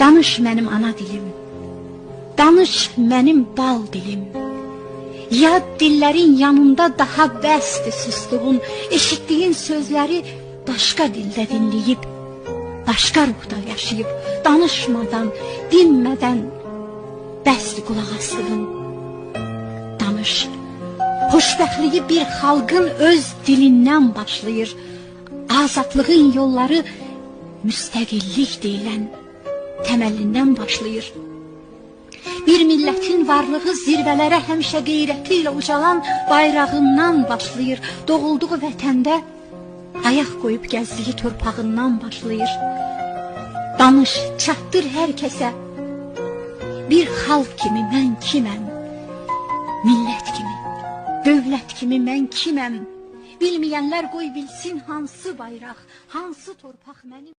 Danış mənim ana dilim, danış mənim bal dilim. Yad dillərin yanında daha bəsdir sustuğun, eşitdiyin sözləri başqa dildə dinləyib, başqa ruhda yaşayıb, danışmadan, dinmədən bəsdir qulaq asdığın. Danış, xoşbəxtliyi bir xalqın öz dilindən başlayır, azadlığın yolları müstəqillik deyilən təməllindən başlayır. Bir millətin varlığı zirvələrə həmişə qeyrəti ilə ucalan bayrağından başlayır, doğulduğu vətəndə ayaq qoyub gəzdiyi torpağından başlayır. Danış, çatdır hər kəsə, bir xalq kimi mən kiməm, millət kimi, dövlət kimi mən kiməm, bilməyənlər qoy bilsin hansı bayraq, hansı torpaq mənim.